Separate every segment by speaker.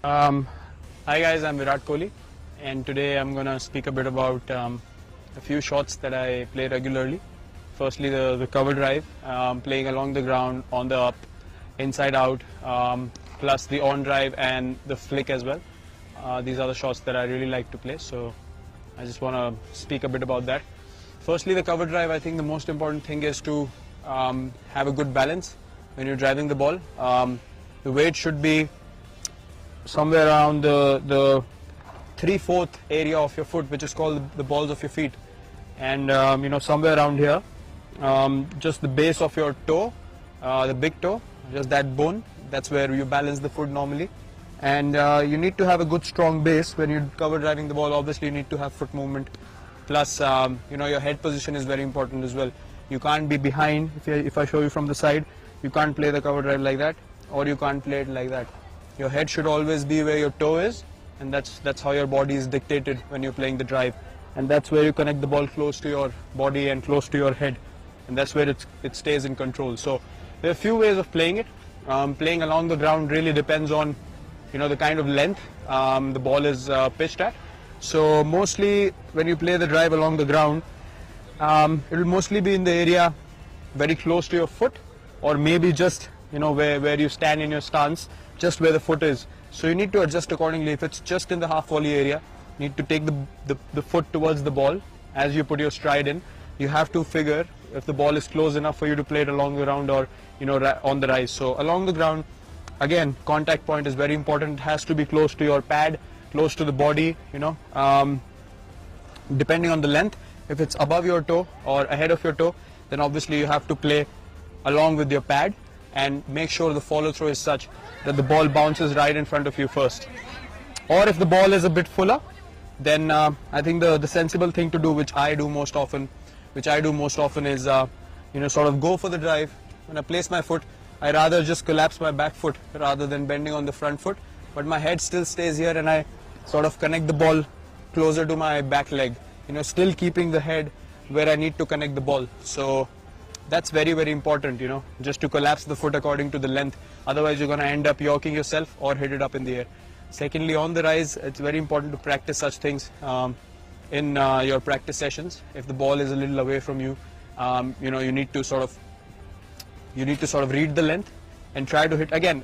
Speaker 1: Um, Hi guys, I'm Virat Kohli, and today I'm gonna speak a bit about a few shots that I play regularly. Firstly, the cover drive, playing along the ground, on the up, inside out, plus the on drive and the flick as well. These are the shots that I really like to play, so I just want to speak a bit about that. Firstly, the cover drive, I think the most important thing is to have a good balance when you're driving the ball. The weight should be somewhere around the 3/4 area of your foot, which is called the balls of your feet, and somewhere around here, just the base of your toe, the big toe, just that bone, that's where you balance the foot normally. And you need to have a good strong base when you're cover driving the ball. Obviously you need to have foot movement, plus your head position is very important as well. You can't be behind. If I show you from the side, you can't play the cover drive like that, or you can't play it like that. Your head should always be where your toe is, and that's how your body is dictated when you're playing the drive, and that's where you connect the ball close to your body and close to your head, and that's where it stays in control. So there are a few ways of playing it. Playing along the ground really depends on the kind of length the ball is pitched at. So mostly when you play the drive along the ground, it will mostly be in the area very close to your foot, or maybe just where you stand in your stance, just where the foot is. So you need to adjust accordingly. If it's just in the half volley area, you need to take the foot towards the ball as you put your stride in. You have to figure if the ball is close enough for you to play it along the ground, or on the rise. So along the ground, again, contact point is very important. It has to be close to your pad, close to the body, depending on the length. If it's above your toe or ahead of your toe, then obviously you have to play along with your pad and make sure the follow through is such that the ball bounces right in front of you first. Or if the ball is a bit fuller, then I think the sensible thing to do, which I do most often is sort of go for the drive. When I place my foot, I rather just collapse my back foot rather than bending on the front foot, but my head still stays here, and I sort of connect the ball closer to my back leg, still keeping the head where I need to connect the ball. So that's very, very important, just to collapse the foot according to the length. Otherwise you're going to end up yorking yourself or hit it up in the air. Secondly, on the rise, it's very important to practice such things in your practice sessions. If the ball is a little away from you, you need to sort of read the length and try to hit. Again,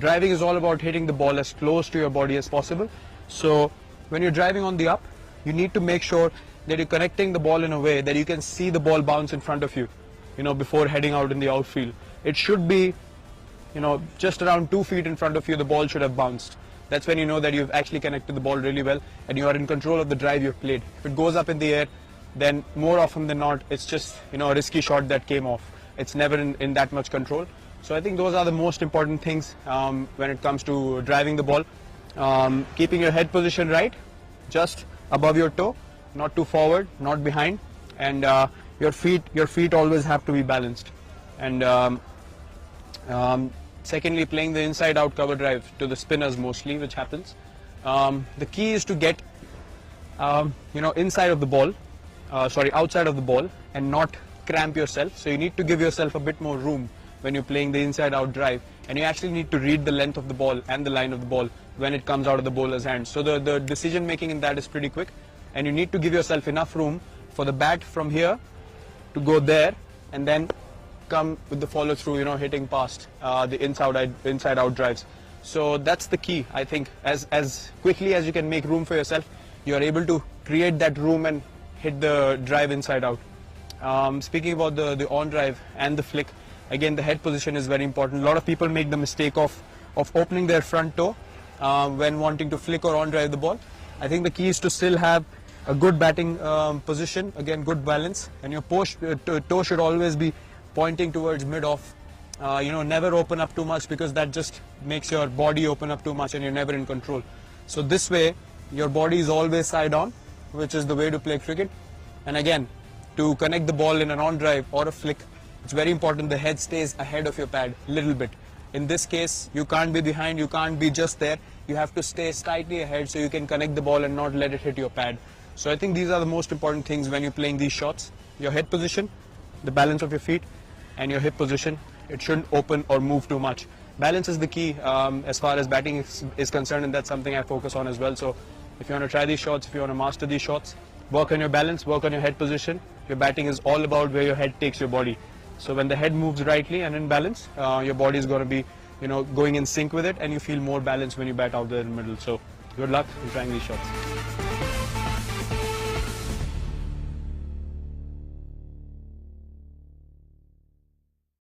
Speaker 1: driving is all about hitting the ball as close to your body as possible. So when you're driving on the up, you need to make sure that you're connecting the ball in a way that you can see the ball bounce in front of you, before heading out in the outfield. It should be, just around 2 feet in front of you, the ball should have bounced. That's when you know that you've actually connected the ball really well and you are in control of the drive you've played. If it goes up in the air, then more often than not, it's just, a risky shot that came off. It's never in that much control. So I think those are the most important things when it comes to driving the ball. Keeping your head position right, just above your toe, not too forward, not behind, and your feet always have to be balanced. And secondly, playing the inside out cover drive to the spinners mostly, which happens. The key is to get outside of the ball, and not cramp yourself. So you need to give yourself a bit more room when you're playing the inside out drive, and you actually need to read the length of the ball and the line of the ball when it comes out of the bowler's hand. So the decision making in that is pretty quick, and you need to give yourself enough room for the bat from here to go there, and then come with the follow through, hitting past the inside out drives. So that's the key. I think as quickly as you can make room for yourself, you are able to create that room and hit the drive inside out. Speaking about the on drive and the flick, again, the head position is very important. A lot of people make the mistake of opening their front toe when wanting to flick or on drive the ball. I think the key is to still have a good batting position, again, good balance, and your toe should always be pointing towards mid-off. Never open up too much, because that just makes your body open up too much and you're never in control. So this way, your body is always side on, which is the way to play cricket. And again, to connect the ball in an on drive or a flick, it's very important the head stays ahead of your pad a little bit. In this case, you can't be behind, you can't be just there. You have to stay slightly ahead so you can connect the ball and not let it hit your pad. So I think these are the most important things when you're playing these shots. Your head position, the balance of your feet, and your hip position. It shouldn't open or move too much. balance is the key as far as batting is concerned, and that's something I focus on as well. So if you want to try these shots, if you want to master these shots, work on your balance, work on your head position. Your batting is all about where your head takes your body. So when the head moves rightly and in balance, your body is going to be, going in sync with it, and you feel more balanced when you bat out there in the middle. So good luck in trying these shots.